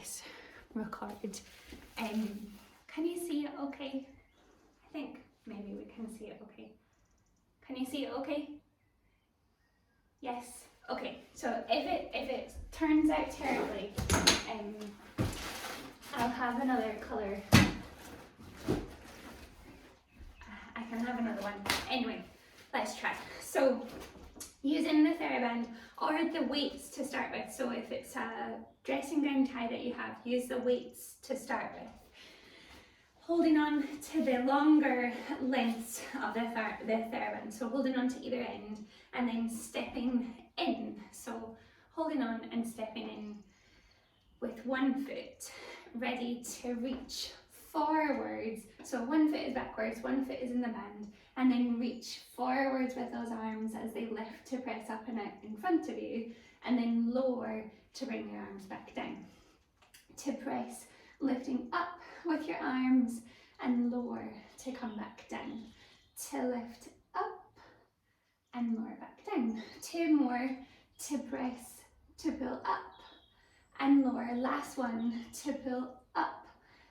press record. Can you see it okay? I think maybe we can see it okay. Can you see it okay? Yes? Okay, so if it turns out terribly, I'll have another colour. I can have another one. Anyway, let's try. So, using the TheraBand or the weights to start with. So if it's a dressing gown tie that you have, use the weights to start with. Holding on to the longer lengths of the TheraBand. So holding on to either end and then stepping in. So holding on and stepping in with one foot, ready to reach forwards. So one foot is backwards, one foot is in the band, and then reach forwards with those arms as they lift to press up and out in front of you, and then lower to bring your arms back down. To press, lifting up with your arms and lower to come back down. To lift up and lower back down. Two more to press, to pull up and lower. Last one to pull up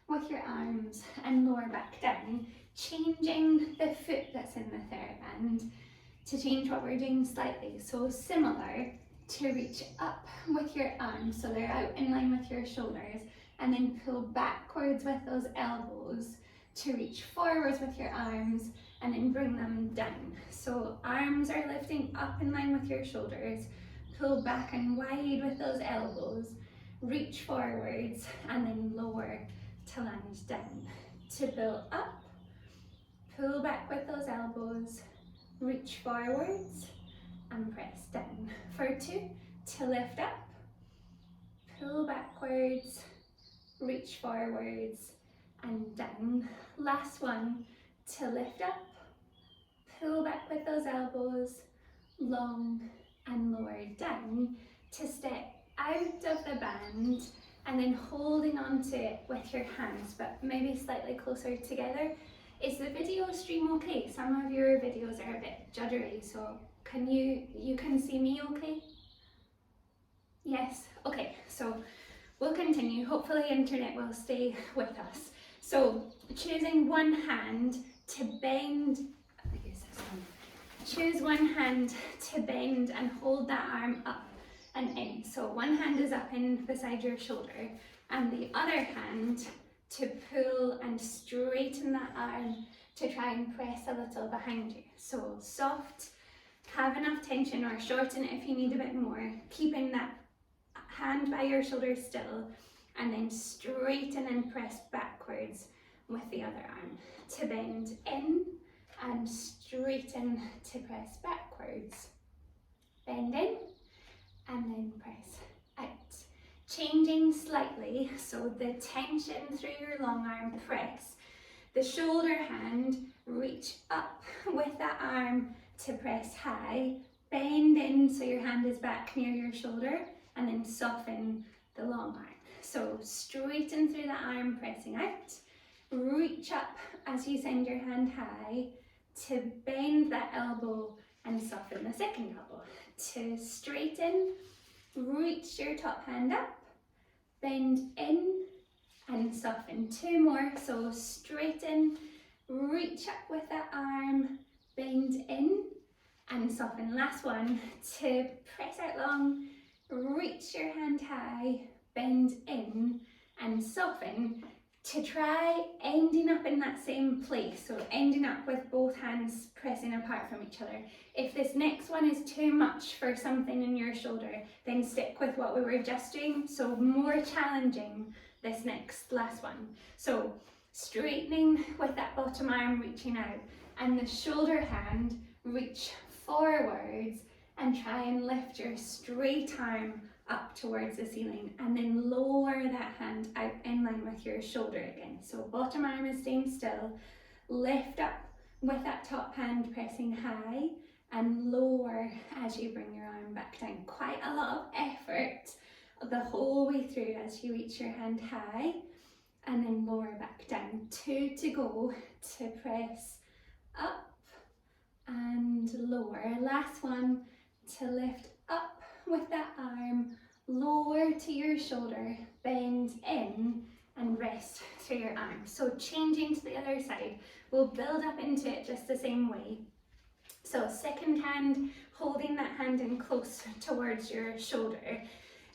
with your arms and lower back down. Changing the foot that's in the TheraBand to change what we're doing slightly. So similar to reach up with your arms so they're out in line with your shoulders, and then pull backwards with those elbows to reach forwards with your arms and then bring them down. So arms are lifting up in line with your shoulders, pull back and wide with those elbows, reach forwards and then lower to land down. To pull up, pull back with those elbows, reach forwards and press down. For two, to lift up, pull backwards, reach forwards and down. Last one, to lift up, pull back with those elbows, long and lower down. To step out of the band and then holding on to it with your hands, but maybe slightly closer together. Is the video stream okay? Some of your videos are a bit juddery, so you can see me okay? Yes, okay, so we'll continue. Hopefully internet will stay with us. So choosing one hand to bend, choose one hand to bend and hold that arm up and in. So one hand is up in beside your shoulder and the other hand to pull and straighten that arm to try and press a little behind you. So soft, have enough tension or shorten it if you need a bit more, keeping that hand by your shoulder still, and then straighten and press backwards with the other arm. To bend in and straighten to press backwards. Bend in and then press out. Changing slightly, so the tension through your long arm press. The shoulder hand, reach up with that arm to press high. Bend in so your hand is back near your shoulder, and then soften the long arm. So straighten through the arm, pressing out. Reach up as you send your hand high to bend that elbow and soften the second elbow. To straighten, reach your top hand up, bend in and soften. Two more, so straighten, reach up with that arm, bend in and soften. Last one, to press out long, reach your hand high, bend in and soften, to try ending up in that same place, so ending up with both hands pressing apart from each other. If this next one is too much for something in your shoulder, then stick with what we were just doing, so more challenging this last one. So straightening with that bottom arm reaching out, and the shoulder hand reach forwards and try and lift your straight arm up towards the ceiling, and then lower that hand out in line with your shoulder again. So bottom arm is staying still, lift up with that top hand pressing high and lower as you bring your arm back down. Quite a lot of effort the whole way through as you reach your hand high and then lower back down. Two to go to press up and lower. Last one to lift up with that arm, lower to your shoulder, bend twist through your arm. So changing to the other side, we'll build up into it just the same way. So second hand, holding that hand in close towards your shoulder.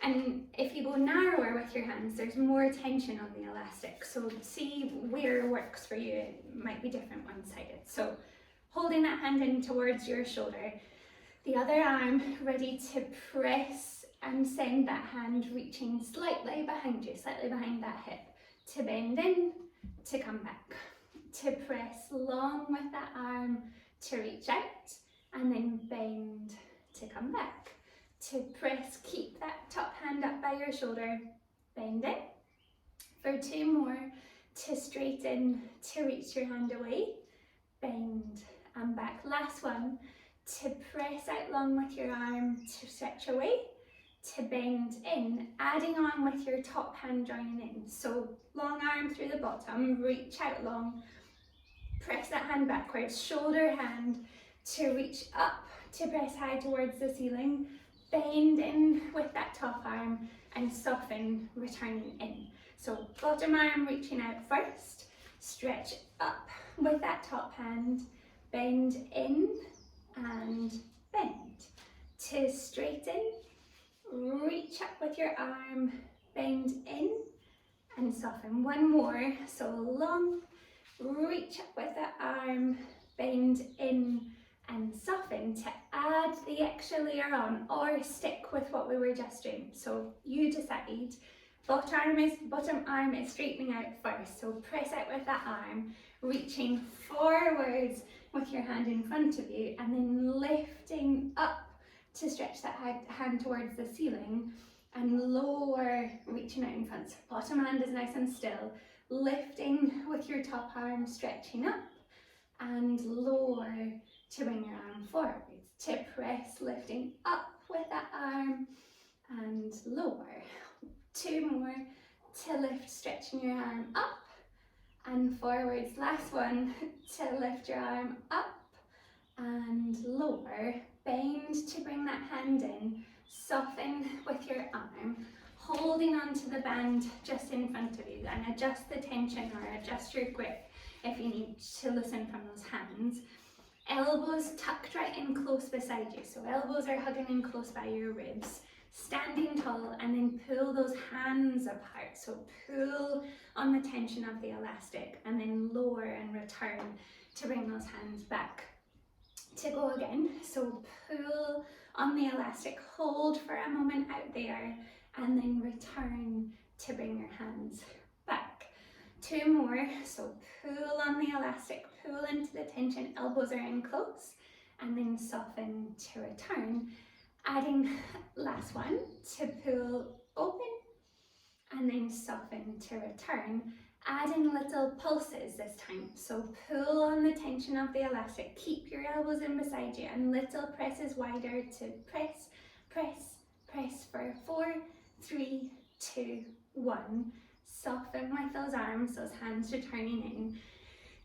And if you go narrower with your hands, there's more tension on the elastic. So see where works for you. It might be different one-sided. So holding that hand in towards your shoulder, the other arm ready to press and send that hand reaching slightly behind you, slightly behind that hip, to bend in, to come back, to press long with that arm, to reach out, and then bend to come back, to press, keep that top hand up by your shoulder, bend in, for 2 more, to straighten, to reach your hand away, bend and back. Last one, to press out long with your arm, to stretch away, to bend in, adding on with your top hand joining in. So long arm through the bottom, reach out long, press that hand backwards, shoulder hand to reach up, to press high towards the ceiling, bend in with that top arm and soften, returning in. So bottom arm reaching out first, stretch up with that top hand, bend in and bend, to straighten, reach up with your arm, bend in and soften. One more, so long, reach up with that arm, bend in and soften, to add the extra layer on or stick with what we were just doing. So you decide. Bottom arm is straightening out first, so press out with that arm, reaching forwards with your hand in front of you and then lifting up to stretch that hand towards the ceiling and lower, reaching out in front. So bottom hand is nice and still, lifting with your top arm, stretching up and lower to bring your arm forwards, to press, lifting up with that arm and lower. 2 more, to lift, stretching your arm up and forwards. Last one, to lift your arm up and lower, bend to bring that hand in, soften with your arm, holding onto the band just in front of you, and adjust the tension or adjust your grip if you need to loosen from those hands. Elbows tucked right in close beside you, so elbows are hugging in close by your ribs. Standing tall, and then pull those hands apart. So pull on the tension of the elastic and then lower and return to bring those hands back. To go again, so pull on the elastic, hold for a moment out there and then return to bring your hands back. 2 more, so pull on the elastic, pull into the tension, elbows are in close and then soften to return. Adding last one, to pull open and then soften to return. Adding little pulses this time, so pull on the tension of the elastic, keep your elbows in beside you and little presses wider to press, press, press for 4, 3, 2, 1. Soften with those arms, those hands returning in.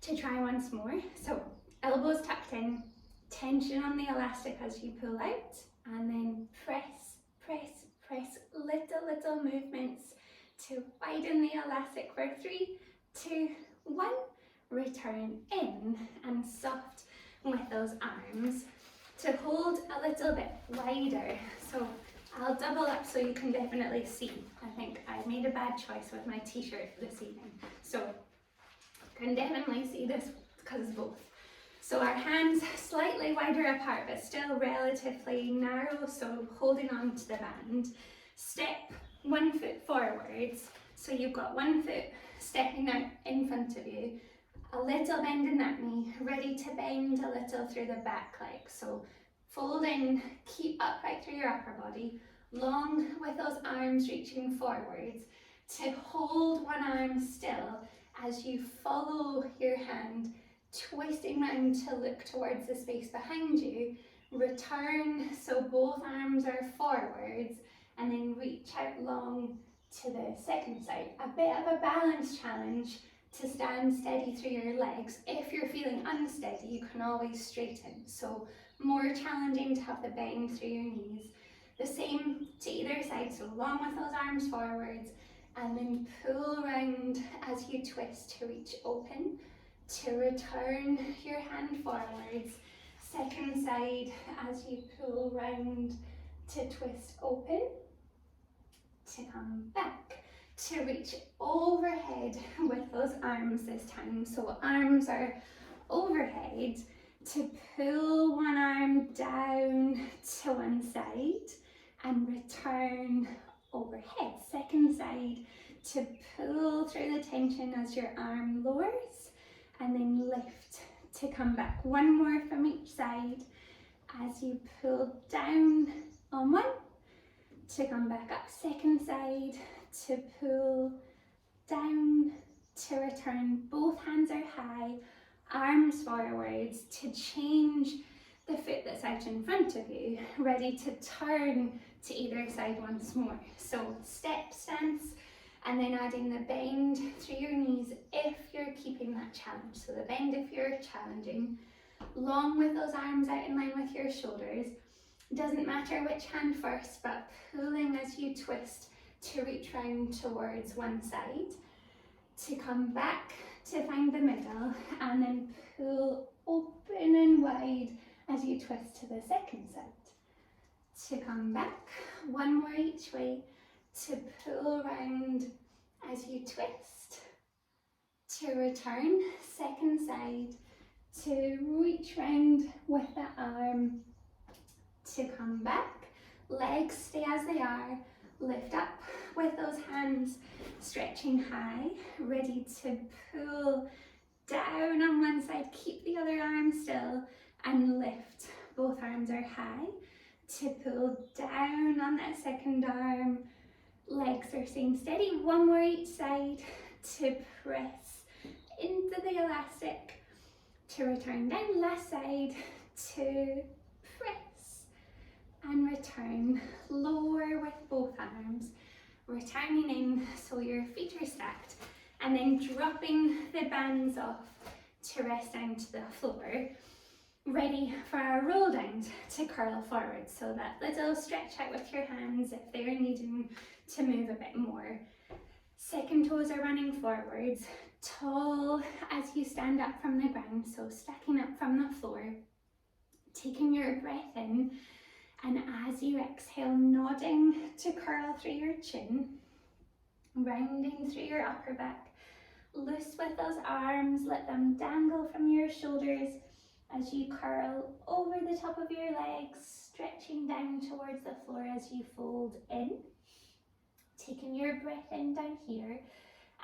To try once more, so elbows tucked in, tension on the elastic as you pull out, and then press, press, press, little movements to widen the elastic for 3, 2, 1, return in and soft with those arms to hold a little bit wider. So I'll double up so you can definitely see. I think I made a bad choice with my t-shirt this evening. So you can definitely see this because it's both. So our hands slightly wider apart but still relatively narrow, so holding on to the band. Step 1 foot forwards, so you've got 1 foot stepping out in front of you, a little bend in that knee, ready to bend a little through the back leg. So fold in, keep upright through your upper body, long with those arms reaching forwards, to hold one arm still as you follow your hand twisting round to look towards the space behind you. Return, so both arms are forwards, and then reach out long to the second side. A bit of a balance challenge to stand steady through your legs. If you're feeling unsteady, you can always straighten. So more challenging to have the bend through your knees. The same to either side, so long with those arms forwards and then pull round as you twist to reach open, to return your hand forwards. Second side as you pull round to twist open, to come back, to reach overhead with those arms this time. So arms are overhead, to pull one arm down to one side and return overhead. Second side, to pull through the tension as your arm lowers and then lift to come back. One more from each side as you pull down on one to come back up. Second side, to pull down to return. Both hands are high, arms forwards, to change the foot that's out in front of you, ready to turn to either side once more. So step stance, and then adding the bend through your knees if you're keeping that challenge. So the bend if you're challenging, long with those arms out in line with your shoulders. Doesn't matter which hand first, but pulling as you twist to reach round towards one side, to come back to find the middle, and then pull open and wide as you twist to the second side. To come back, one more each way, to pull round as you twist, to return, second side, to reach round with the arm, to come back, legs stay as they are, lift up with those hands, stretching high, ready to pull down on one side, keep the other arm still and lift. Both arms are high, to pull down on that second arm, legs are staying steady, one more each side, to press into the elastic, to return down, last side, to press and return, lower with both arms, returning in so your feet are stacked, and then dropping the bands off to rest down to the floor, ready for our roll down to curl forward. So that little stretch out with your hands if they're needing to move a bit more. Second toes are running forwards, tall as you stand up from the ground, so stacking up from the floor, taking your breath in, and as you exhale, nodding to curl through your chin, rounding through your upper back, loose with those arms, let them dangle from your shoulders as you curl over the top of your legs, stretching down towards the floor as you fold in, taking your breath in down here,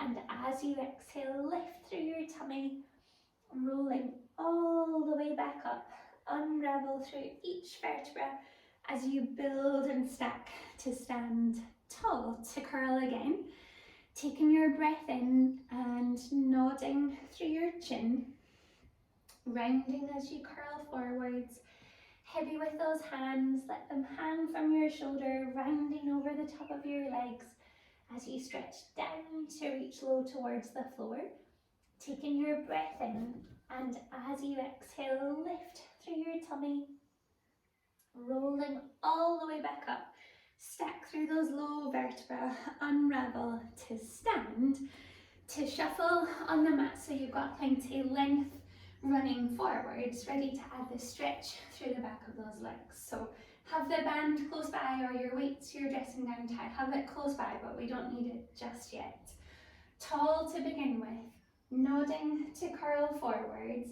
and as you exhale, lift through your tummy, rolling all the way back up, unravel through each vertebra as you build and stack to stand tall, to curl again, taking your breath in and nodding through your chin, rounding as you curl forwards, heavy with those hands, let them hang from your shoulder, rounding over the top of your legs as you stretch down to reach low towards the floor, taking your breath in, and as you exhale, lift through your tummy, rolling all the way back up, stack through those low vertebrae, unravel to stand, to shuffle on the mat so you've got plenty length running forwards, ready to add the stretch through the back of those legs. So have the band close by, or your weights you're dressing down tight, have it close by, but we don't need it just yet. Tall to begin with, nodding to curl forwards,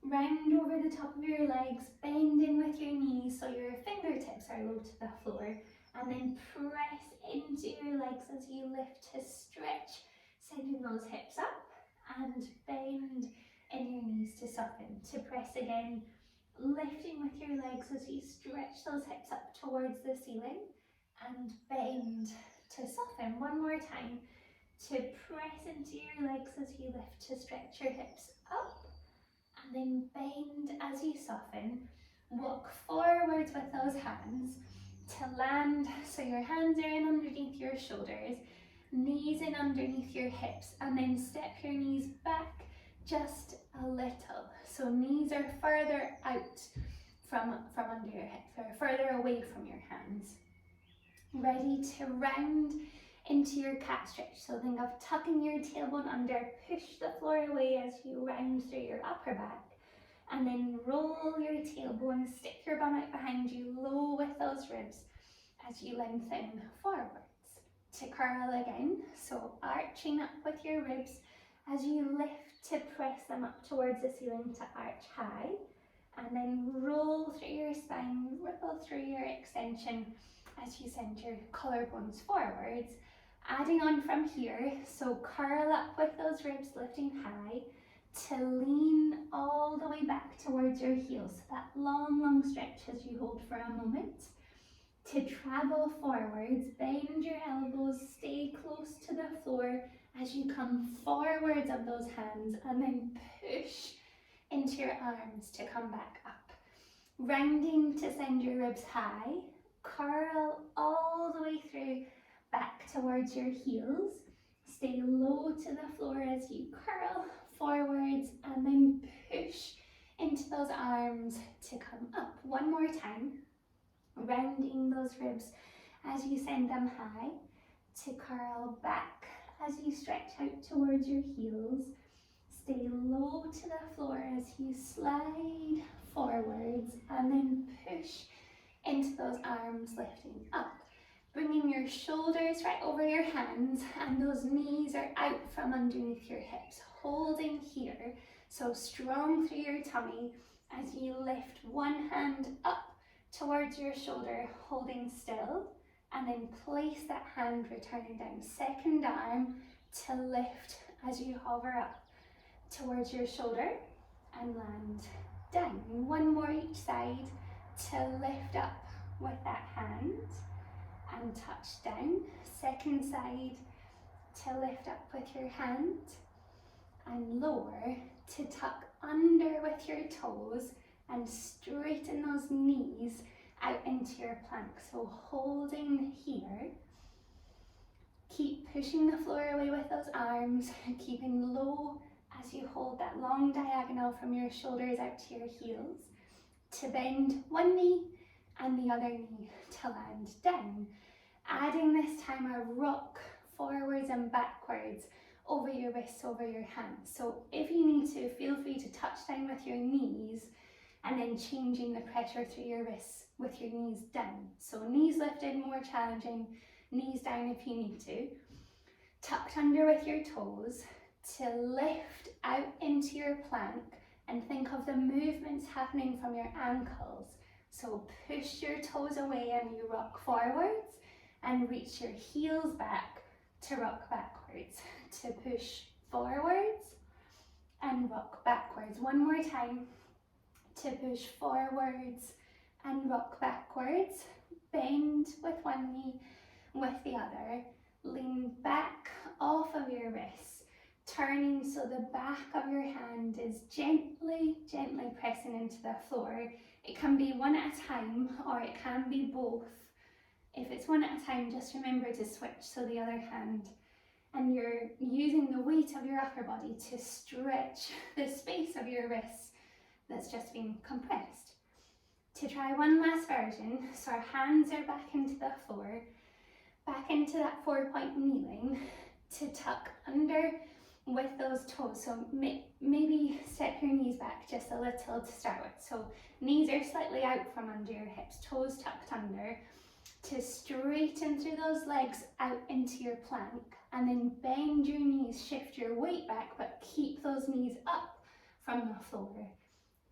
round over the top of your legs, bending with your knees so your fingertips are low to the floor, and then press into your legs as you lift to stretch, sending those hips up, and bend in your knees to soften, to press again, lifting with your legs as you stretch those hips up towards the ceiling, and bend to soften. One more time, to press into your legs as you lift to stretch your hips up, and then bend as you soften. Walk forwards with those hands to land, so your hands are in underneath your shoulders, knees in underneath your hips, and then step your knees back just a little. So knees are further out from under your hips, or further away from your hands. Ready to round into your cat stretch. So think of tucking your tailbone under, push the floor away as you round through your upper back, and then roll your tailbone, stick your bum out behind you, low with those ribs as you lengthen forwards. To curl again, so arching up with your ribs as you lift to press them up towards the ceiling to arch high, and then roll through your spine, ripple through your extension as you send your collarbones forwards. Adding on from here, so curl up with those ribs lifting high to lean all the way back towards your heels. So that long stretch as you hold for a moment. To travel forwards, bend your elbows, stay close to the floor as you come forwards of those hands, and then push into your arms to come back up. Rounding to send your ribs high, curl all the way through back towards your heels. Stay low to the floor as you curl forwards, and then push into those arms to come up. One more time. Rounding those ribs as you send them high, to curl back as you stretch out towards your heels. Stay low to the floor as you slide forwards, and then push into those arms lifting up. Bringing your shoulders right over your hands, and those knees are out from underneath your hips. Holding here, so strong through your tummy as you lift one hand up towards your shoulder, holding still, and then place that hand returning down. Second arm to lift as you hover up towards your shoulder and land down. One more each side to lift up with that hand and touch down. Second side to lift up with your hand and lower, to tuck under with your toes and straighten those knees out into your plank. So holding here, keep pushing the floor away with those arms, keeping low as you hold that long diagonal from your shoulders out to your heels, to bend one knee and the other knee to land down. Adding this time a rock forwards and backwards over your wrists, over your hands. So if you need to, feel free to touch down with your knees and then changing the pressure through your wrists with your knees down. So knees lifted, more challenging, knees down if you need to. Tucked under with your toes to lift out into your plank, and think of the movements happening from your ankles. So push your toes away and you rock forwards, and reach your heels back to rock backwards. To push forwards and rock backwards. One more time. To push forwards and rock backwards. Bend with one knee, with the other. Lean back off of your wrists, turning so the back of your hand is gently pressing into the floor. It can be one at a time, or it can be both. If it's one at a time, just remember to switch so the other hand, and you're using the weight of your upper body to stretch the space of your wrists that's just been compressed. To try one last version, so our hands are back into the floor, back into that 4-point kneeling, to tuck under with those toes. So maybe step your knees back just a little to start with. So knees are slightly out from under your hips, toes tucked under, to straighten through those legs out into your plank, and then bend your knees, shift your weight back, but keep those knees up from the floor.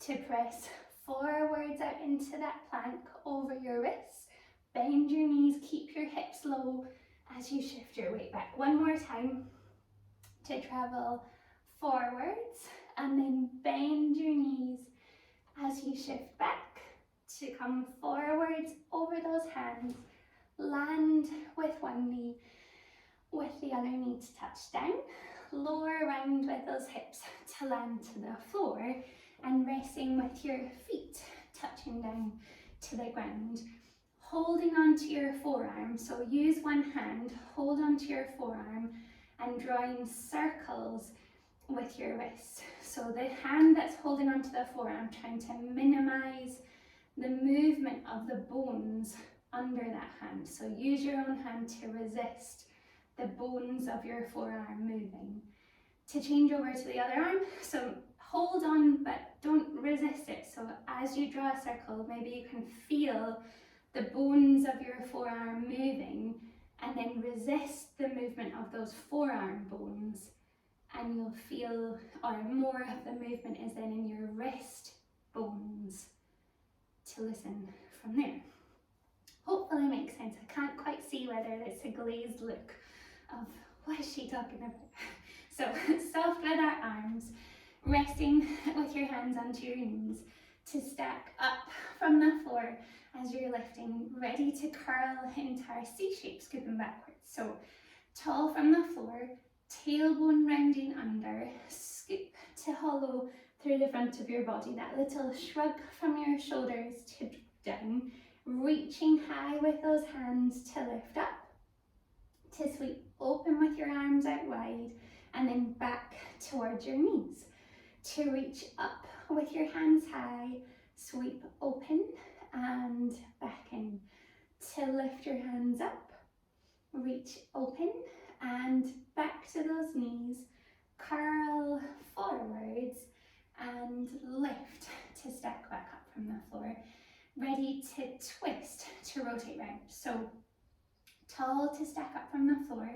To press forwards out into that plank over your wrists, bend your knees, keep your hips low as you shift your weight back. One more time. To travel forwards, and then bend your knees as you shift back, to come forwards over those hands, land with one knee, with the other knee to touch down, lower round with those hips to land to the floor, and resting with your feet touching down to the ground. Holding onto your forearm, so use one hand, hold onto your forearm, and drawing circles with your wrist. So the hand that's holding onto the forearm, trying to minimize the movement of the bones under that hand. So use your own hand to resist the bones of your forearm moving. To change over to the other arm, so hold on but don't resist it. So as you draw a circle, maybe you can feel the bones of your forearm moving, and then resist the movement of those forearm bones, and you'll feel, or more of the movement is then in your wrist bones, to listen from there. Hopefully makes sense. I can't quite see whether it's a glazed look of what is she talking about. So soft with our arms, resting with your hands onto your knees to stack up from the floor as you're lifting, ready to curl into our C shape, scooping backwards. So tall from the floor, tailbone rounding under, scoop to hollow through the front of your body. That little shrug from your shoulders to down, reaching high with those hands to lift up, to sweep open with your arms out wide, and then back towards your knees. To reach up with your hands high, sweep open and back in. To lift your hands up, reach open and back to those knees, curl forwards and lift to stack back up from the floor. Ready to twist to rotate round. So tall to stack up from the floor,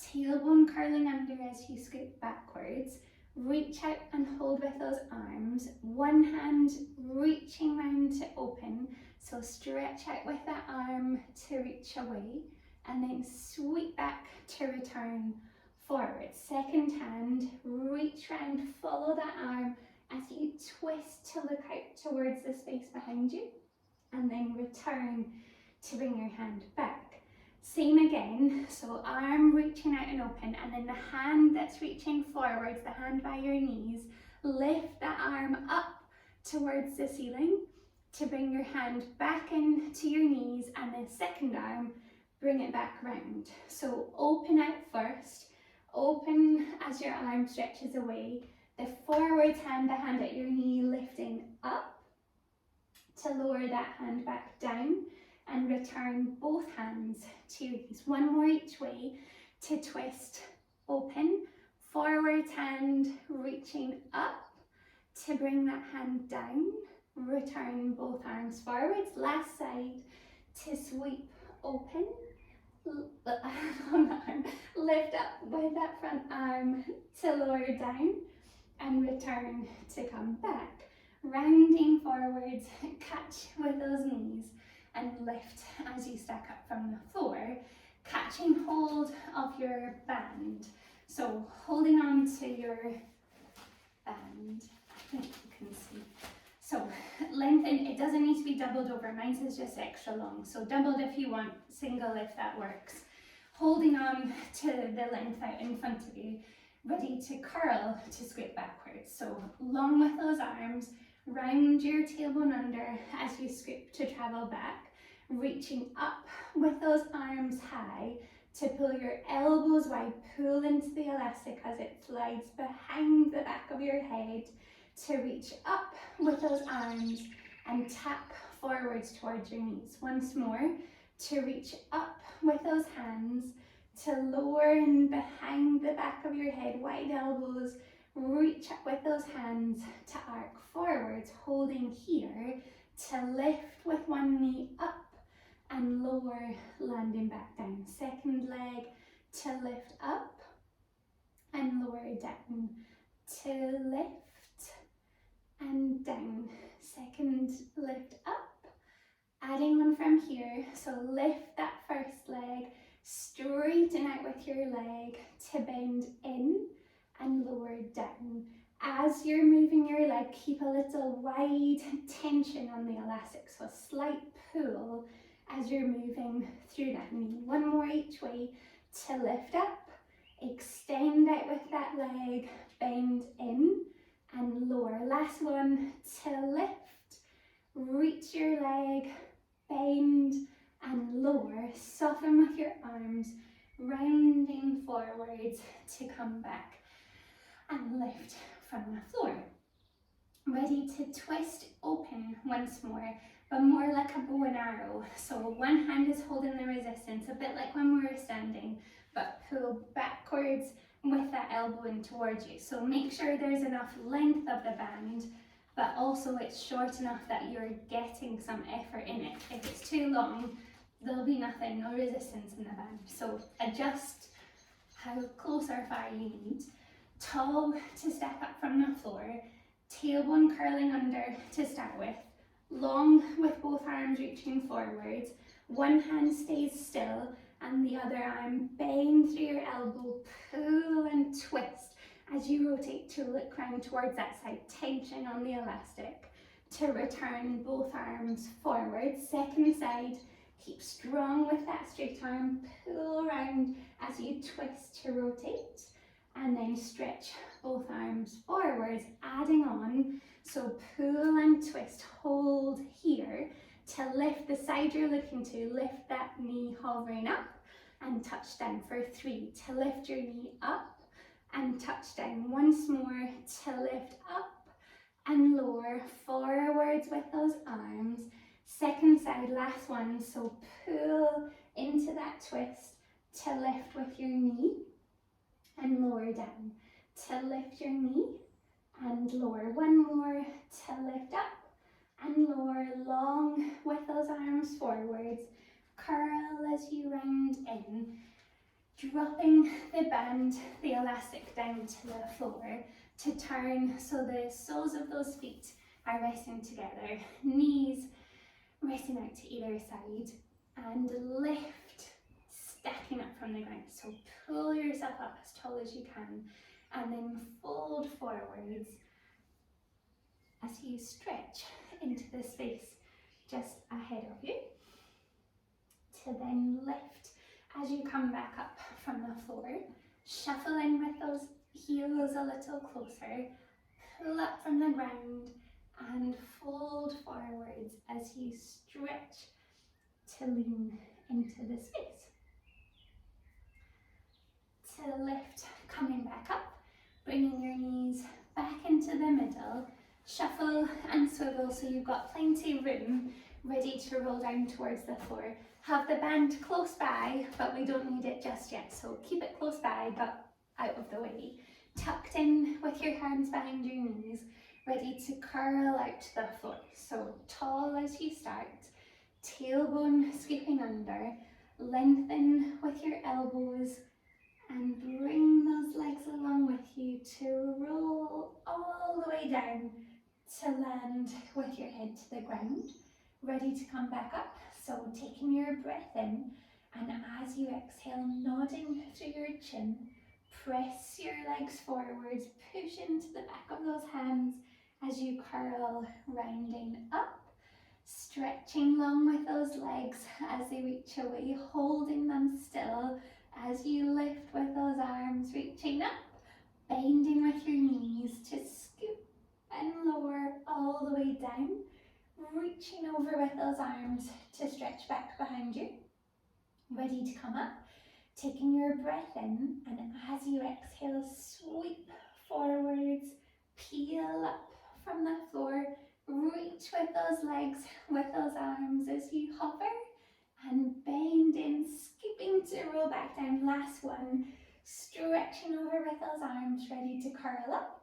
tailbone curling under as you scoot backwards. Reach out and hold with those arms. One hand reaching round to open. So stretch out with that arm to reach away, and then sweep back to return forward. Second hand, reach round, follow that arm as you twist to look out towards the space behind you, and then return to bring your hand back. Same again, so arm reaching out and open, and then the hand that's reaching forwards, the hand by your knees, lift that arm up towards the ceiling to bring your hand back into your knees, and then second arm, bring it back round. So open out first, open as your arm stretches away, the forwards hand, the hand at your knee lifting up to lower that hand back down, and return both hands to your knees. One more each way to twist, open, forwards hand reaching up to bring that hand down, return both arms forwards. Last side to sweep open, long arm, lift up with that front arm to lower down and return to come back. Rounding forwards, catch with those knees and lift as you stack up from the floor, catching hold of your band. So holding on to your band, I think you can see. So lengthen, it doesn't need to be doubled over, mine is just extra long. So doubled if you want, single if that works. Holding on to the length out in front of you, ready to curl to scoot backwards. So long with those arms, round your tailbone under as you scoop to travel back, reaching up with those arms high to pull your elbows wide, pull into the elastic as it slides behind the back of your head, to reach up with those arms and tap forwards towards your knees. Once more, to reach up with those hands, to lower in behind the back of your head, wide elbows, reach up with those hands to arc forwards, holding here, to lift with one knee up and lower, landing back down. Second leg to lift up and lower down, to lift and down. Second lift up, adding one from here, so lift that first leg, straighten out with your leg to bend in and lower down. As you're moving your leg, keep a little wide tension on the elastic, so a slight pull as you're moving through that knee. One more each way to lift up, extend out with that leg, bend in and lower. Last one to lift, reach your leg, bend and lower, soften with your arms, rounding forwards to come back and lift from the floor. Ready to twist open once more, but more like a bow and arrow. So one hand is holding the resistance, a bit like when we were standing, but pull backwards with that elbow in towards you. So make sure there's enough length of the band, but also it's short enough that you're getting some effort in it. If it's too long, there'll be nothing, no resistance in the band. So adjust how close or far you need. Tall to step up from the floor, tailbone curling under to start with, long with both arms reaching forwards, one hand stays still and the other arm bend through your elbow, pull and twist as you rotate to look round towards that side, tension on the elastic, to return both arms forward, second side, keep strong with that straight arm, pull around as you twist to rotate, and then stretch both arms forwards, adding on, so pull and twist, hold here, to lift the side you're looking to, lift that knee hovering up, and touch down for 3, to lift your knee up, and touch down, once more, to lift up, and lower, forwards with those arms, second side, last one, so pull into that twist, to lift with your knee, and lower down, to lift your knee, and lower, one more, to lift up, and lower, long with those arms forwards, curl as you round in, dropping the band, the elastic down to the floor, to turn so the soles of those feet are resting together, knees resting out to either side, and lift, stacking up from the ground. So pull yourself up as tall as you can, and then fold forwards as you stretch into the space just ahead of you, to then lift as you come back up from the floor, shuffle in with those heels a little closer, pull up from the ground and fold forwards as you stretch to lean into the space. To lift, coming back up, bringing your knees back into the middle, shuffle and swivel so you've got plenty of room, ready to roll down towards the floor. Have the band close by, but we don't need it just yet, so keep it close by but out of the way. Tucked in with your hands behind your knees, ready to curl out to the floor. So tall as you start, tailbone scooping under, lengthen with your elbows and bring those legs along with you to roll all the way down to land with your head to the ground, ready to come back up. So taking your breath in, and as you exhale, nodding through your chin, press your legs forwards, push into the back of those hands as you curl, rounding up, stretching long with those legs as they reach away, holding them still as you lift with those arms, reaching up, bending with your knees to scoop and lower all the way down, reaching over with those arms to stretch back behind you, ready to come up, taking your breath in, and as you exhale, sweep forwards, peel up from the floor, reach with those legs, with those arms as you hover, and bend in, skipping to roll back down, last one, stretching over with those arms, ready to curl up,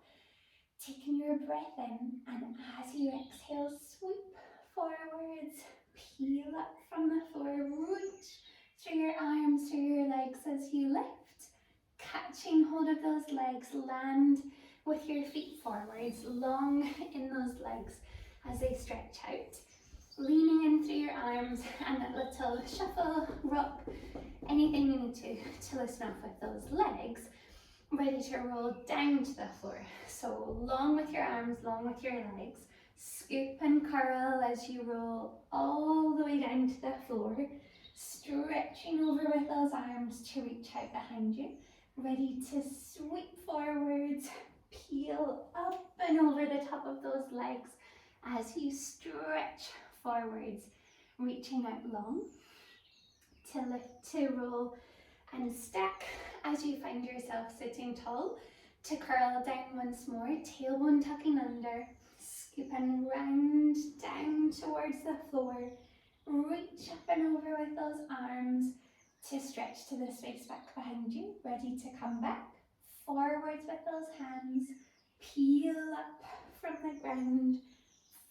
taking your breath in, and as you exhale, sweep forwards, peel up from the floor, reach through your arms, through your legs as you lift, catching hold of those legs, land with your feet forwards, long in those legs as they stretch out, leaning in through your arms and that little shuffle, rock, anything you need to loosen up with those legs, ready to roll down to the floor. So long with your arms, long with your legs, scoop and curl as you roll all the way down to the floor, stretching over with those arms to reach out behind you, ready to sweep forwards, peel up and over the top of those legs as you stretch forwards, reaching out long, to lift, to roll and stack as you find yourself sitting tall, to curl down once more, tailbone tucking under, scoop and round down towards the floor, reach up and over with those arms to stretch to the space back behind you, ready to come back. Forwards with those hands, peel up from the ground,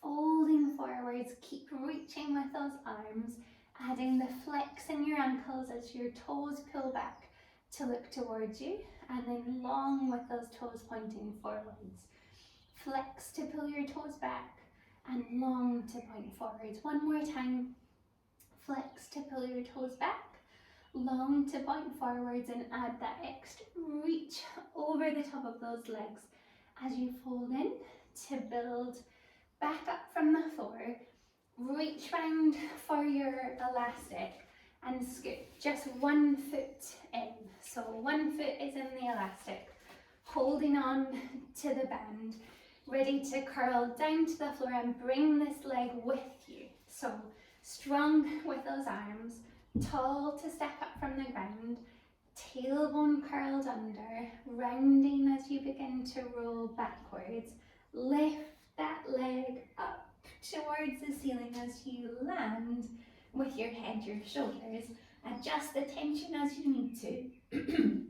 folding forwards, keep reaching with those arms, adding the flex in your ankles as your toes pull back to look towards you, and then long with those toes pointing forwards. Flex to pull your toes back and long to point forwards. One more time. Flex to pull your toes back, long to point forwards, and add that extra reach over the top of those legs as you fold in to build back up from the floor. Reach round for your elastic and scoot just 1 foot in. So 1 foot is in the elastic, holding on to the band, ready to curl down to the floor and bring this leg with you. So strong with those arms, tall to step up from the ground, tailbone curled under, rounding as you begin to roll backwards. Lift that leg up towards the ceiling as you land with your head, your shoulders. Adjust the tension as you need to.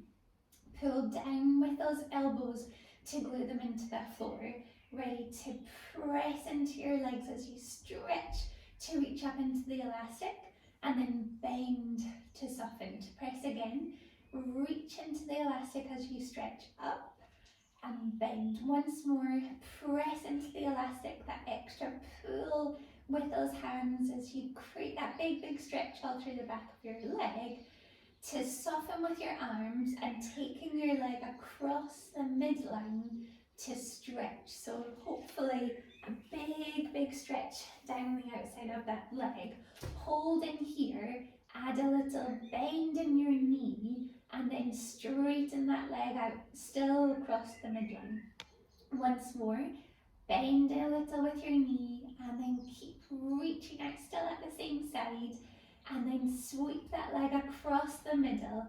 Pull down with those elbows to glue them into the floor. Ready to press into your legs as you stretch to reach up into the elastic, and then bend to soften. To press again, reach into the elastic as you stretch up and bend. Once more, press into the elastic, that extra pull with those hands as you create that big stretch all through the back of your leg, to soften with your arms and taking your leg across the midline to stretch. So hopefully a big stretch down the outside of that leg. Hold in here, add a little bend in your knee, and then straighten that leg out, still across the midline. Once more, bend a little with your knee, and then keep reaching out, still at the same side, and then sweep that leg across the middle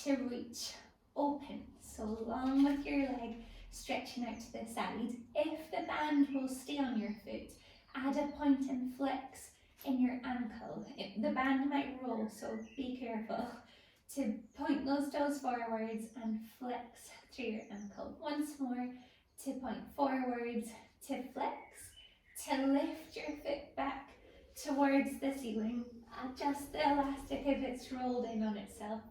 to reach open. So long with your leg, stretching out to the side. If the band will stay on your foot, add a point and flex in your ankle. The band might roll, so be careful to point those toes forwards and flex through your ankle. Once more, to point forwards, to flex, to lift your foot back towards the ceiling. Adjust the elastic if it's rolled in on itself.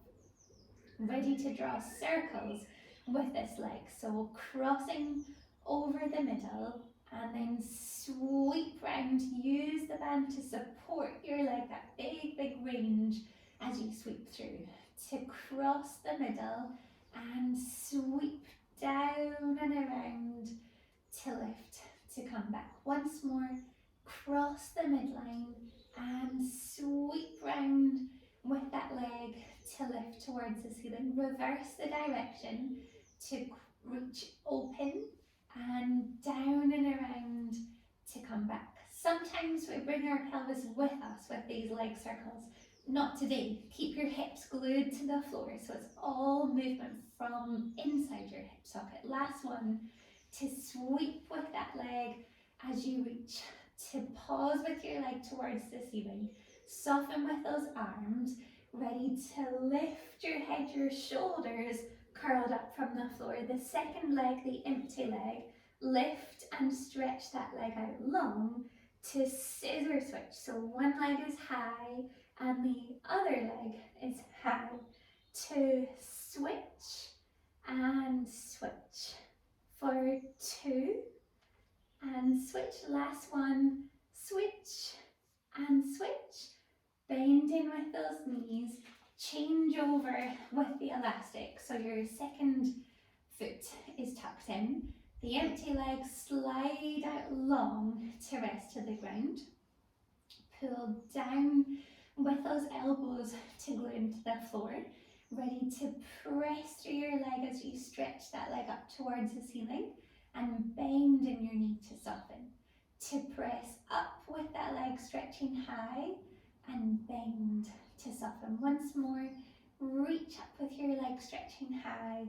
Ready to draw circles with this leg. So crossing over the middle and then sweep round. Use the band to support your leg, that big range as you sweep through. To cross the middle and sweep down and around to lift, to come back. Once more, cross the midline and sweep round with that leg to lift towards the ceiling. Reverse the direction to reach open and down and around to come back. Sometimes we bring our pelvis with us with these leg circles. Not today. Keep your hips glued to the floor so it's all movement from inside your hip socket. Last one, to sweep with that leg as you reach, to pause with your leg towards the ceiling. Soften with those arms, ready to lift your head, your shoulders curled up from the floor. The second leg, the empty leg, lift and stretch that leg out long to scissor switch. So one leg is high and the other leg is high. To switch and switch. For 2 and switch. Last one, switch and switch. Bending with those knees. Change over with the elastic. So your second foot is tucked in. The empty leg slide out long to rest to the ground. Pull down with those elbows to glue into the floor. Ready to press through your leg as you stretch that leg up towards the ceiling and bend in your knee to soften. To press up with that leg stretching high and bend to soften. Once more, reach up with your leg stretching high.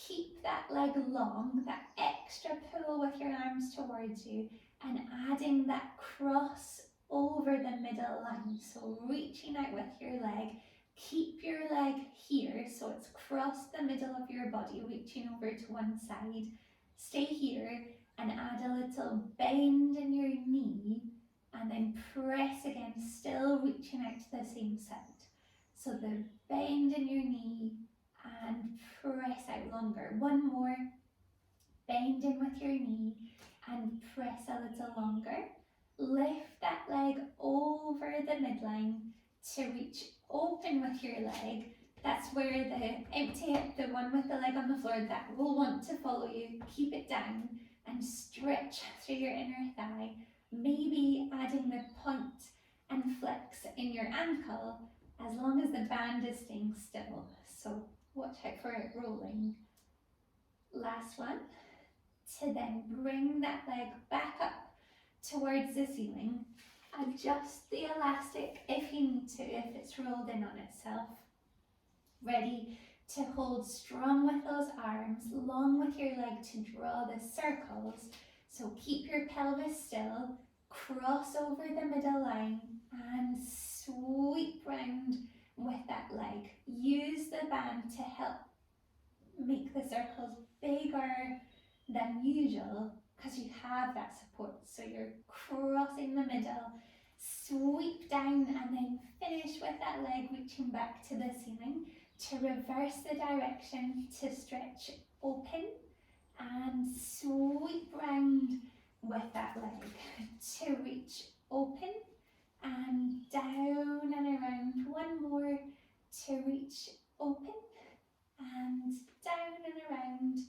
Keep that leg long, that extra pull with your arms towards you, and adding that cross over the middle line. So reaching out with your leg, Keep your leg here, so it's across the middle of your body, reaching over to one side. Stay here and add a little bend in your knee, and then press again, still reaching out to the same side. So the bend in your knee and press out longer. One more. Bend in with your knee and press a little longer. Lift that leg over the midline to reach open with your leg. That's where the empty hip, the one with the leg on the floor, that will want to follow you. Keep it down and stretch through your inner thigh. Maybe adding the point and flex in your ankle as long as the band is staying still. So watch out for it rolling. Last one. To then bring that leg back up towards the ceiling. Adjust the elastic if you need to, if it's rolled in on itself. Ready to hold strong with those arms, long with your leg to draw the circles. So keep your pelvis still, cross over the middle line and sweep round with that leg. Use the band to help make the circles bigger than usual because you have that support. So you're crossing the middle, sweep down and then finish with that leg reaching back to the ceiling to reverse the direction to stretch open and sweep round with that leg to reach open and down and around. One more to reach open and down and around,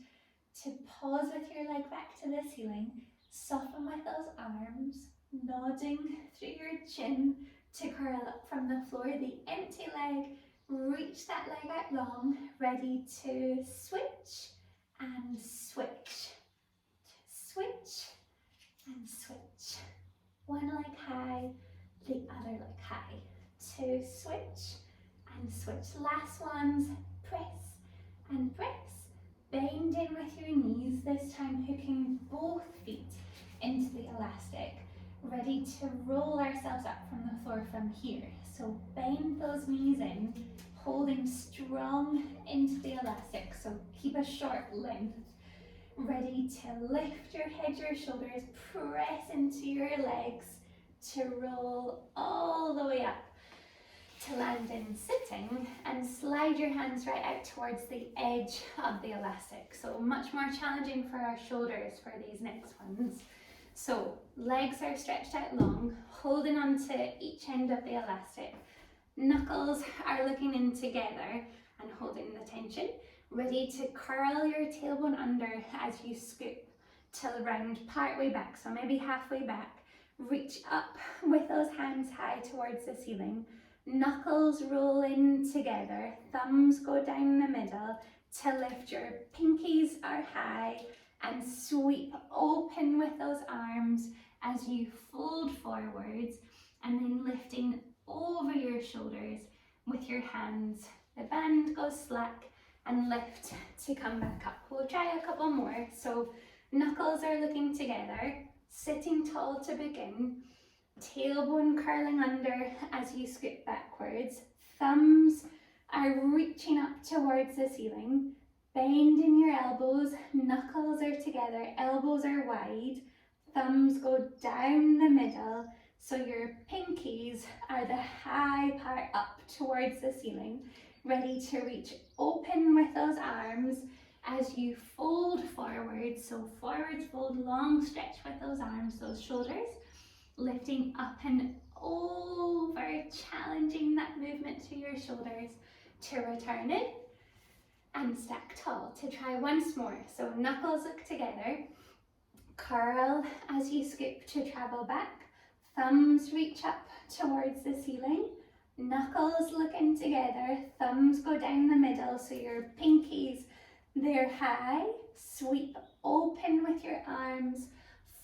to pause with your leg back to the ceiling. Soften with those arms, nodding through your chin to curl up from the floor. The empty leg, reach that leg out long, ready to switch and switch. Switch and switch. One leg high, the other leg high. To switch and switch. Last ones, press and press. Bend in with your knees, this time hooking both feet into the elastic. Ready to roll ourselves up from the floor from here. So bend those knees in, holding strong into the elastic. So keep a short length. Ready to lift your head, your shoulders, press into your legs to roll all the way up to land in sitting, and slide your hands right out towards the edge of the elastic. So much more challenging for our shoulders for these next ones. So legs are stretched out long, holding on to each end of the elastic. Knuckles are looking in together and holding the tension. Ready to curl your tailbone under as you scoop till round partway back, so maybe halfway back. Reach up with those hands high towards the ceiling. Knuckles roll in together, thumbs go down the middle to lift. Your pinkies are high and sweep open with those arms as you fold forwards, and then lifting over your shoulders with your hands. The band goes slack and lift to come back up. We'll try a couple more. So knuckles are looking together, sitting tall to begin. Tailbone curling under as you scoot backwards. Thumbs are reaching up towards the ceiling. Bend in your elbows, knuckles are together, elbows are wide. Thumbs go down the middle, so your pinkies are the high part up towards the ceiling. Ready to reach open with those arms as you fold forward. So forwards fold, long stretch with those arms, those shoulders. Lifting up and over, challenging that movement through your shoulders to return in and stack tall. To try once more. So knuckles look together, curl as you scoop to travel back. Thumbs reach up towards the ceiling. Knuckles look in together, thumbs go down the middle, so your pinkies, they're high. Sweep open with your arms,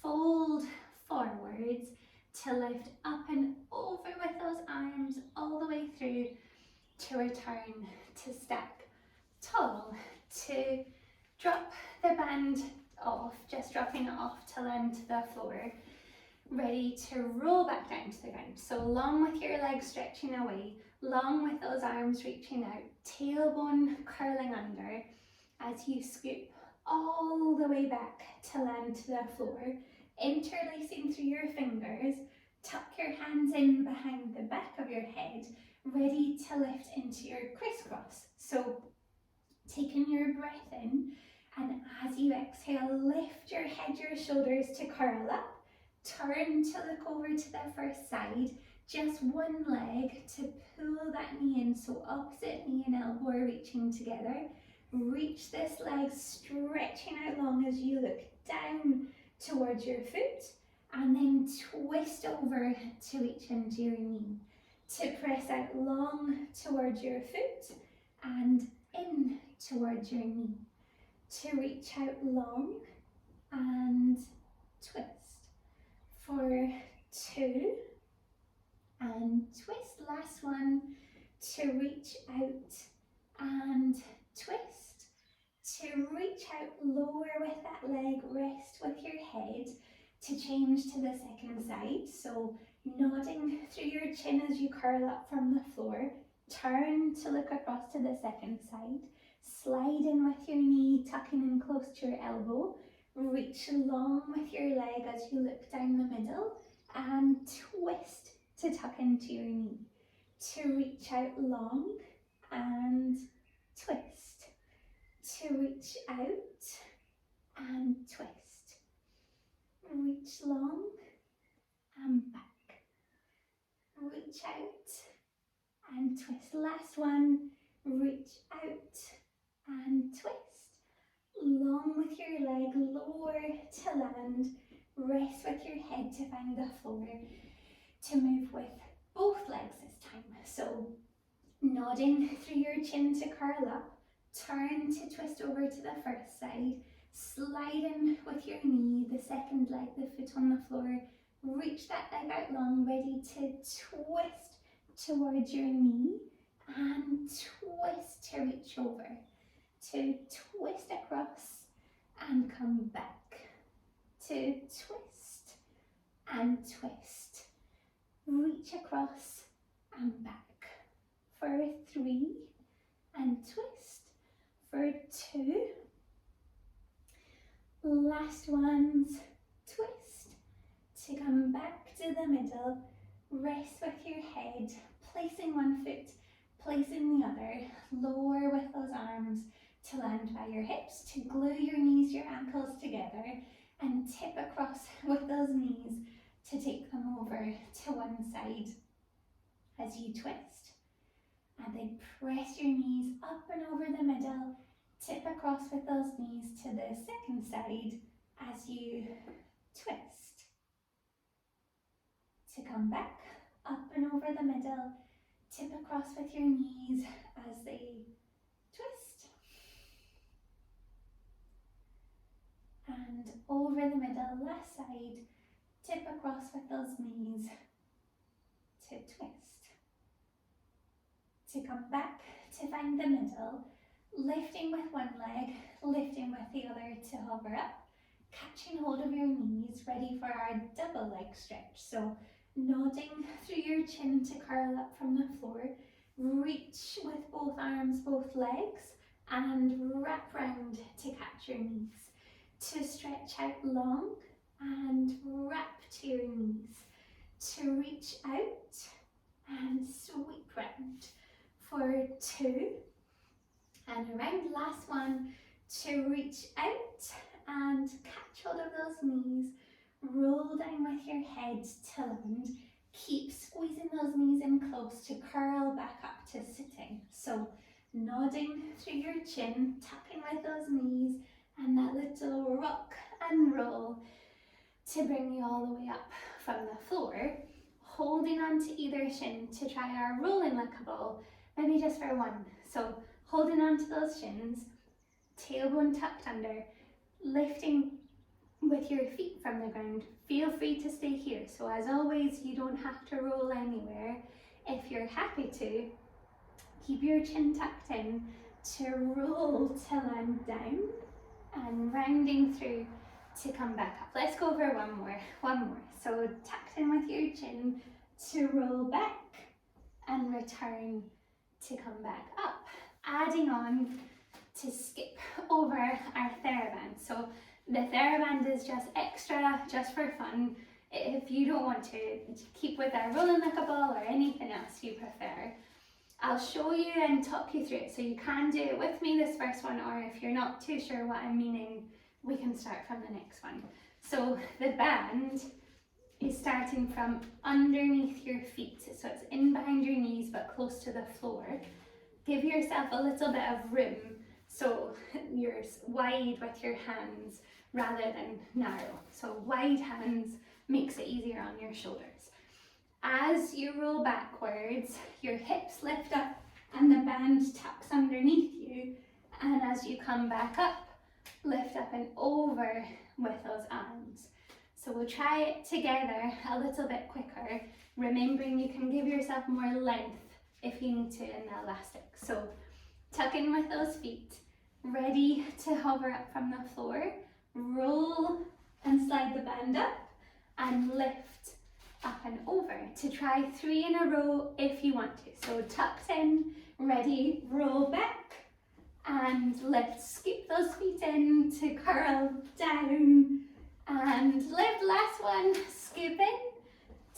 fold forwards to lift up and over with those arms all the way through to return to stack tall, to drop the band off, just dropping it off to land to the floor. Ready to roll back down to the ground. So long with your legs stretching away, long with those arms reaching out, tailbone curling under as you scoop all the way back to land to the floor, interlacing through your fingers. Tuck your hands in behind the back of your head, ready to lift into your crisscross. So taking your breath in, and as you exhale, lift your head, your shoulders to curl up. Turn to look over to the first side. Just one leg to pull that knee in, so opposite knee and elbow are reaching together. Reach this leg, stretching out long as you look down towards your foot, and then twist over to reach into your knee. To press out long towards your foot and in towards your knee. To reach out long and twist. For 2 and twist. Last one, to reach out and twist. To reach out, lower with that leg, rest with your head to change to the second side. So nodding through your chin as you curl up from the floor. Turn to look across to the second side. Slide in with your knee, tucking in close to your elbow. Reach long with your leg as you look down the middle and twist to tuck into your knee. To reach out long and twist. To reach out and twist. Reach long and back. Reach out and twist. Last one, reach out and twist. Long with your leg, lower to land, rest with your head to find the floor, to move with both legs this time. So nodding through your chin to curl up, turn to twist over to the first side, slide in with your knee, the second leg, the foot on the floor, reach that leg out long, ready to twist towards your knee, and twist to reach over. To twist across and come back. To twist and twist. Reach across and back. For 3 and twist. For 2. Last ones, twist. To come back to the middle. Rest with your head, placing one foot, placing the other. Lower with those arms to land by your hips, to glue your knees, your ankles together, and tip across with those knees to take them over to one side as you twist. And then press your knees up and over the middle, tip across with those knees to the second side as you twist. To come back, up and over the middle, tip across with your knees as they twist. And over the middle, last side, tip across with those knees to twist. To come back to find the middle, lifting with one leg, lifting with the other to hover up, catching hold of your knees, ready for our double leg stretch. So nodding through your chin to curl up from the floor, reach with both arms, both legs, and wrap round to catch your knees. To stretch out long and wrap to your knees. To reach out and sweep round. For 2 and around. Last one, to reach out and catch hold of those knees. Roll down with your head to land. Keep squeezing those knees in close to curl back up to sitting. So nodding through your chin, tucking with those knees, and that little rock and roll to bring you all the way up from the floor. Holding on to either shin to try our rolling like a ball, maybe just for one. So holding on to those shins, tailbone tucked under, lifting with your feet from the ground. Feel free to stay here. So as always, you don't have to roll anywhere. If you're happy to, keep your chin tucked in to roll to land down and rounding through to come back up. Let's go over one more. So tucked in with your chin to roll back and return to come back up. Adding on to skip over our TheraBand. So the TheraBand is just extra, just for fun. If you don't want to keep with our rolling like a ball or anything else you prefer, I'll show you and talk you through it. So you can do it with me, this first one, or if you're not too sure what I'm meaning, we can start from the next one. So the band is starting from underneath your feet. So it's in behind your knees but close to the floor. Give yourself a little bit of room, so you're wide with your hands rather than narrow. So wide hands makes it easier on your shoulders. As you roll backwards, your hips lift up and the band tucks underneath you. And as you come back up, lift up and over with those arms. So we'll try it together a little bit quicker, remembering you can give yourself more length if you need to in the elastic. So tuck in with those feet, ready to hover up from the floor, roll and slide the band up and lift up and over. To try 3 in a row if you want to. So tucked in, ready, roll back and lift. Scoop those feet in to curl down and lift. Last one, scoop in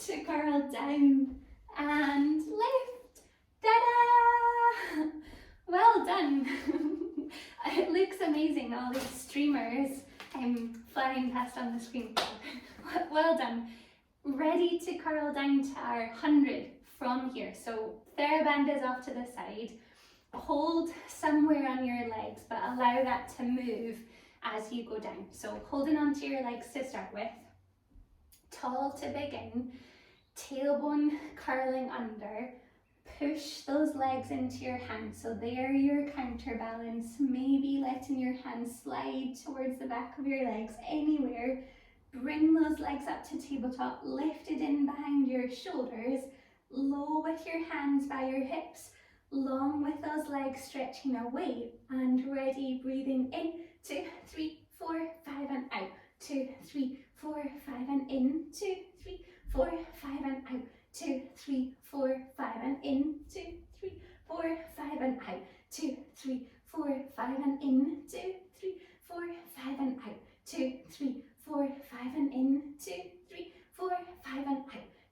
to curl down and lift. Ta-da! Well done. It looks amazing, all these streamers flying past on the screen. Well done. Ready to curl down to our 100 from here. So TheraBand is off to the side. Hold somewhere on your legs, but allow that to move as you go down. So holding onto your legs to start with. Tall to begin. Tailbone curling under. Push those legs into your hands. So they're your counterbalance. Maybe letting your hands slide towards the back of your legs, anywhere. Bring those legs up to tabletop, lifted in behind your shoulders, low with your hands by your hips, long with those legs stretching away, and ready, breathing in, 2, 3, 4, 5 and out, 2, 3, 4, 5 and in, 2, 3, 4, 5 and out, 2, 3, 4, 5 and in, 2, 3, 4, 5 and out, 2, 3, 4, 5 and in, 2, 3, 4, 5 and out, 2, 3, 4, 5 and in, 2, 3, 4, 5 and out,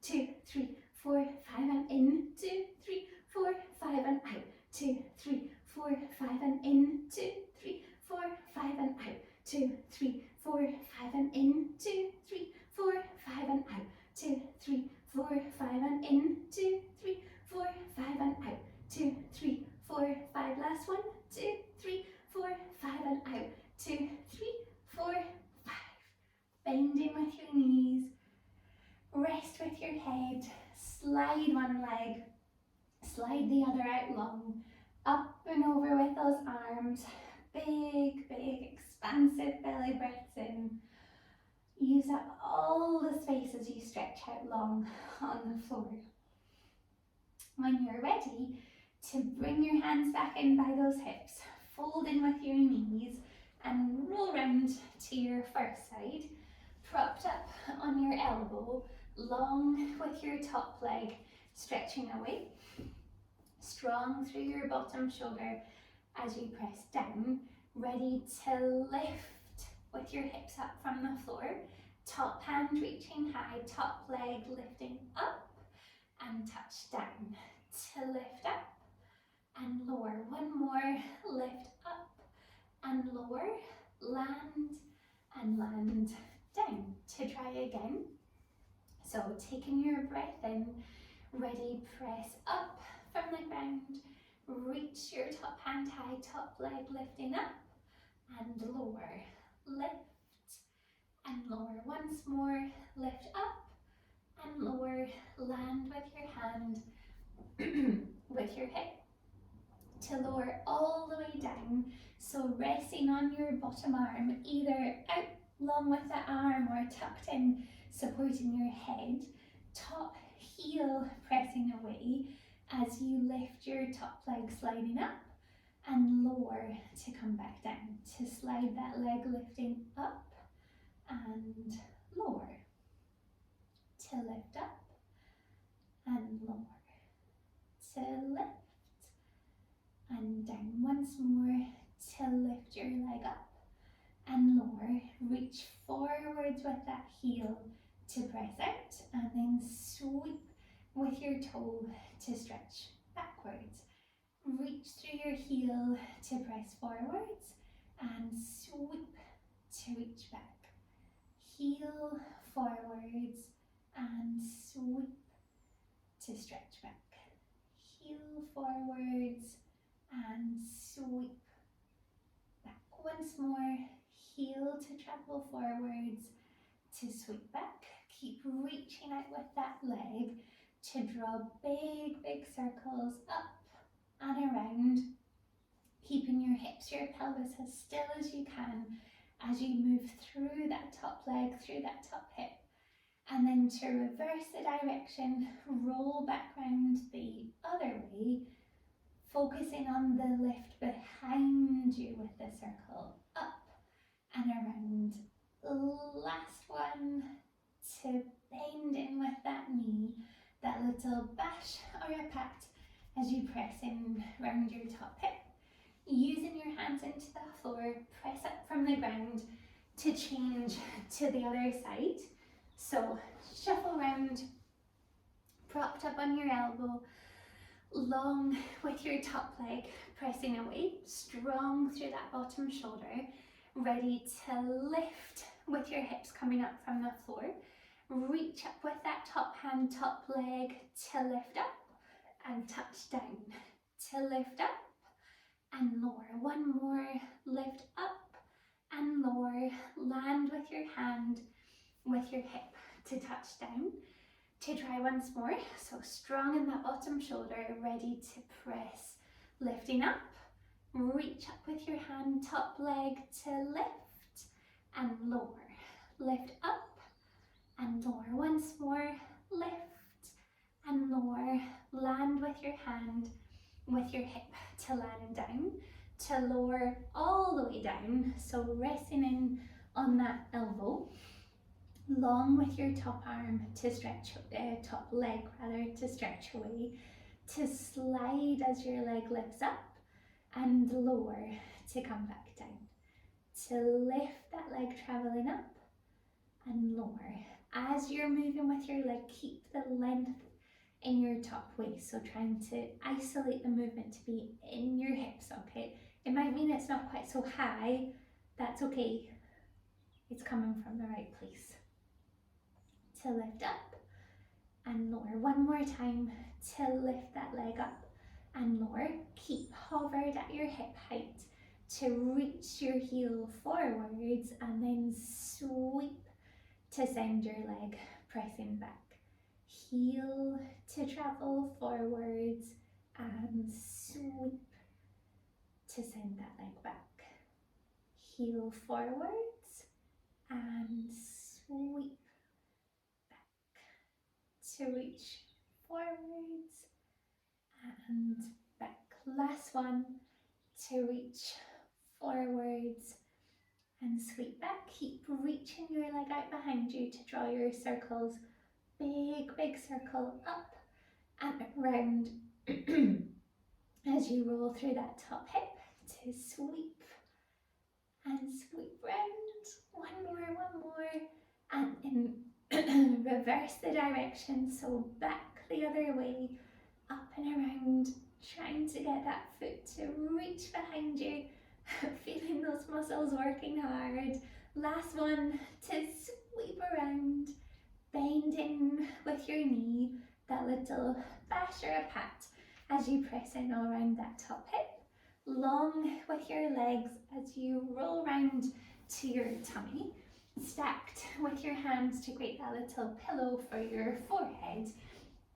2, 3, 4, 5 and in, 2, 3, 4, 5 and out, 2, 3, 4, 5 and in, 2, 3, 4, 5 and out, 2, 3, 4, 5 and in, 2, 3, 4, 5 and out, 2, 3, 4, 5 and in, 2, 3, 4, 5 and out, 2, 3, 4, 5, last one, 2, 3, 4, 5 and out, 2, 3, 4, 5. Bending with your knees, rest with your head, slide one leg, slide the other out long, up and over with those arms, big, big, expansive belly breaths in. Use up all the space as you stretch out long on the floor. When you're ready to bring your hands back in by those hips, fold in with your knees and roll round to your first side. Propped up on your elbow, long with your top leg stretching away. Strong through your bottom shoulder as you press down. Ready to lift with your hips up from the floor. Top hand reaching high, top leg lifting up and touch down. To lift up and lower. One more, lift up and lower, land and land down. To try again. So taking your breath in, ready, press up from the ground, reach your top hand high, top leg lifting up and lower, lift and lower. Once more, lift up and lower, land with your hand with your hip to lower all the way down. So resting on your bottom arm, either out long with the arm or tucked in, supporting your head, top heel pressing away as you lift your top leg sliding up and lower to come back down. To slide that leg lifting up and lower, to lift up and lower. to lift, and down once more to lift your leg up and lower. Reach forwards with that heel to press out, and then sweep with your toe to stretch backwards. Reach through your heel to press forwards and sweep to reach back. Heel forwards and sweep to stretch back. Heel forwards and sweep back. Once more, heel to travel forwards to sweep back. Keep reaching out with that leg to draw big, big circles up and around, keeping your hips, your pelvis as still as you can as you move through that top leg, through that top hip. And then to reverse the direction, roll back round the other way, focusing on the lift behind you with the circle, up and around. Last one, to bend in with that knee, that little bash or a pat as you press in round your top hip. Using your hands into the floor, press up from the ground to change to the other side. So shuffle round, propped up on your elbow, long with your top leg pressing away, strong through that bottom shoulder, ready to lift with your hips coming up from the floor. Reach up with that top hand, top leg to lift up and touch down, to lift up and lower. One more, lift up and lower, land with your hand, with your hip to touch down. To try once more, so strong in that bottom shoulder, ready to press, lifting up, reach up with your hand, top leg to lift and lower, lift up and lower. Once more, lift and lower, land with your hand, with your hip to land down, to lower all the way down, so resting in on that elbow, long with your top arm to stretch, top leg rather, to stretch away, to slide as your leg lifts up and lower to come back down, to lift that leg traveling up and lower. As you're moving with your leg, keep the length in your top waist, so trying to isolate the movement to be in your hip socket. It might mean it's not quite so high, that's okay, it's coming from the right place. To lift up and lower. One more time to lift that leg up and lower. Keep hovered at your hip height to reach your heel forwards and then sweep to send your leg pressing back. Heel to travel forwards and sweep to send that leg back. Heel forwards and sweep to reach forwards and back. Last one, to reach forwards and sweep back. Keep reaching your leg out behind you to draw your circles. Big, big circle up and around as you roll through that top hip to sweep and sweep round. One more, and in reverse the direction, so back the other way, up and around, trying to get that foot to reach behind you, feeling those muscles working hard. Last one, to sweep around, bending with your knee, that little bash or a pat as you press in all around that top hip, long with your legs as you roll round to your tummy, stacked with your hands to create that little pillow for your forehead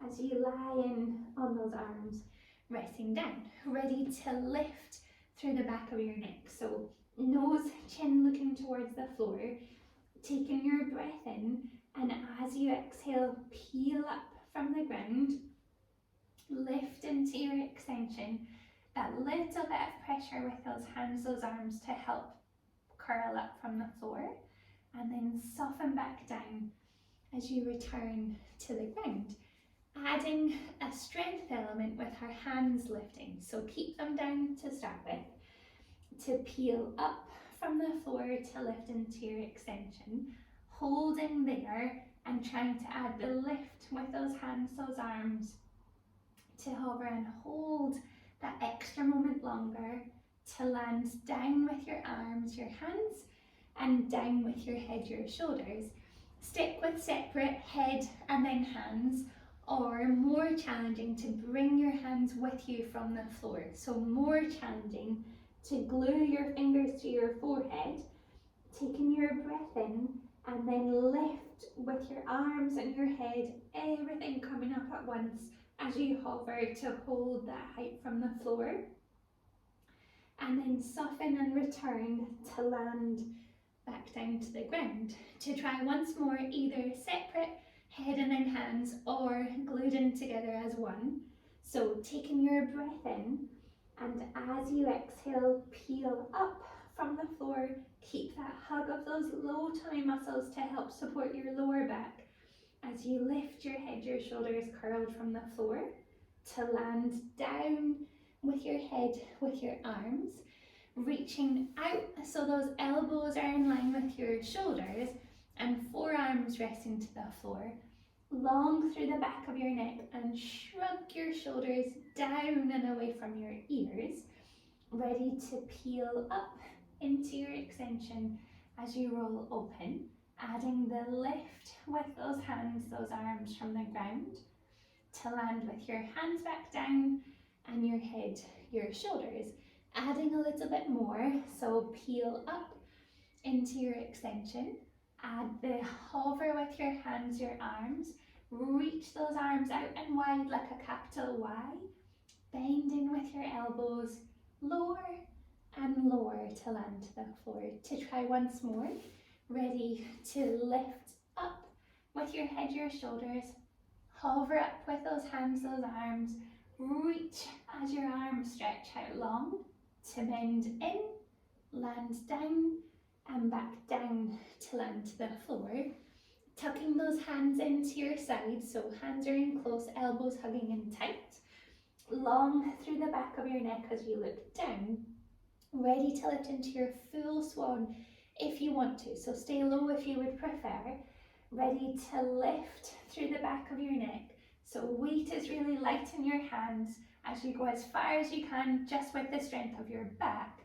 as you lie in on those arms, resting down, ready to lift through the back of your neck. So nose, chin looking towards the floor, taking your breath in, and as you exhale, peel up from the ground, lift into your extension, that little bit of pressure with those hands, those arms to help curl up from the floor, and then soften back down as you return to the ground. adding a strength element with our hands lifting. So keep them down to start with, to peel up from the floor to lift into your extension, holding there and trying to add the lift with those hands, those arms, to hover and hold that extra moment longer, to land down with your arms, your hands, and down with your head, your shoulders. Stick with separate head and then hands, or more challenging to bring your hands with you from the floor. So more challenging to glue your fingers to your forehead, taking your breath in and then lift with your arms and your head, everything coming up at once as you hover to hold that height from the floor. And then soften and return to land back down to the ground. To try once more, either separate head and then hands, or glued in together as one. So taking your breath in, and as you exhale, peel up from the floor. Keep that hug of those low tummy muscles to help support your lower back as you lift your head, your shoulders curled from the floor, to land down with your head, with your arms, reaching out so those elbows are in line with your shoulders and forearms resting to the floor. Long through the back of your neck and shrug your shoulders down and away from your ears, ready to peel up into your extension as you roll open, adding the lift with those hands, those arms from the ground, to land with your hands back down and your head, your shoulders, adding a little bit more. So peel up into your extension, add the hover with your hands, your arms, reach those arms out and wide like a capital Y, bend in with your elbows, lower and lower to land to the floor. To try once more, ready to lift up with your head, your shoulders, hover up with those hands, those arms, reach as your arms stretch out long, to bend in, land down and back down to land to the floor. Tucking those hands into your sides, so hands are in close, elbows hugging in tight. Long through the back of your neck as you look down, ready to lift into your full swan if you want to, so stay low if you would prefer. Ready to lift through the back of your neck, so weight is really light in your hands as you go as far as you can, just with the strength of your back,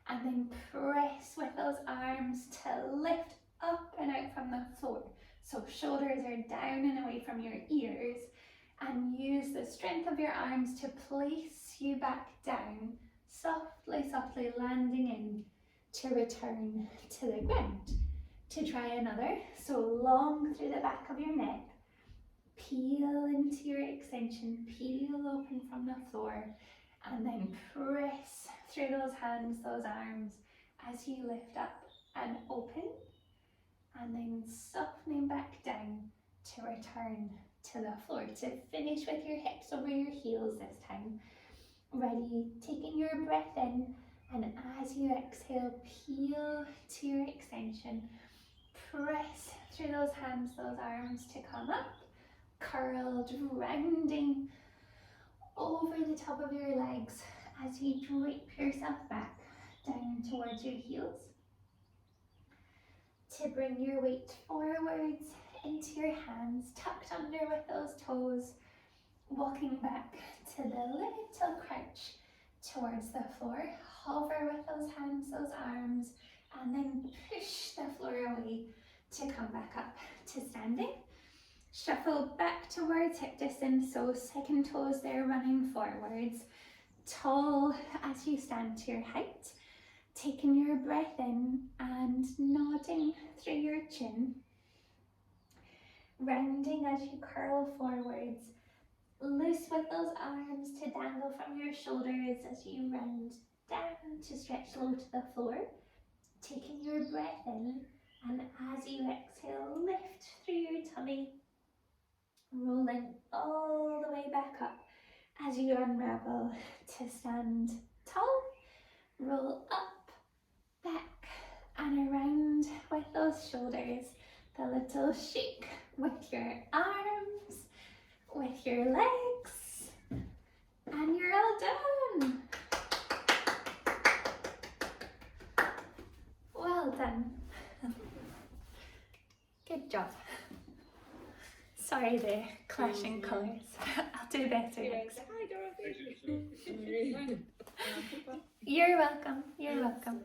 and then press with those arms to lift up and out from the floor. So shoulders are down and away from your ears, and use the strength of your arms to place you back down, softly, softly landing in to return to the ground. To try another, so long through the back of your neck, peel into your extension, peel open from the floor, and then press through those hands, those arms, as you lift up and open, and then softening back down to return to the floor. To finish with your hips over your heels this time. Ready, taking your breath in, and as you exhale, peel to your extension, press through those hands, those arms to come up, curled, rounding over the top of your legs as you drape yourself back down towards your heels. To bring your weight forwards into your hands, tucked under with those toes, walking back to the little crouch towards the floor. Hover with those hands, those arms, and then push the floor away to come back up to standing. Shuffle back towards hip distance, so second toes there running forwards. Tall as you stand to your height. Taking your breath in and nodding through your chin. Rounding as you curl forwards. Loose with those arms to dangle from your shoulders as you round down to stretch low to the floor. Taking your breath in, and as you exhale, lift through your tummy, rolling all the way back up as you unravel to stand tall. Roll up, back and around with those shoulders. The little shake with your arms, with your legs, and you're all done. Well done. Good job. Sorry, the clashing colours. I'll do better next time. Hi, Dorothy. You're welcome. You're welcome.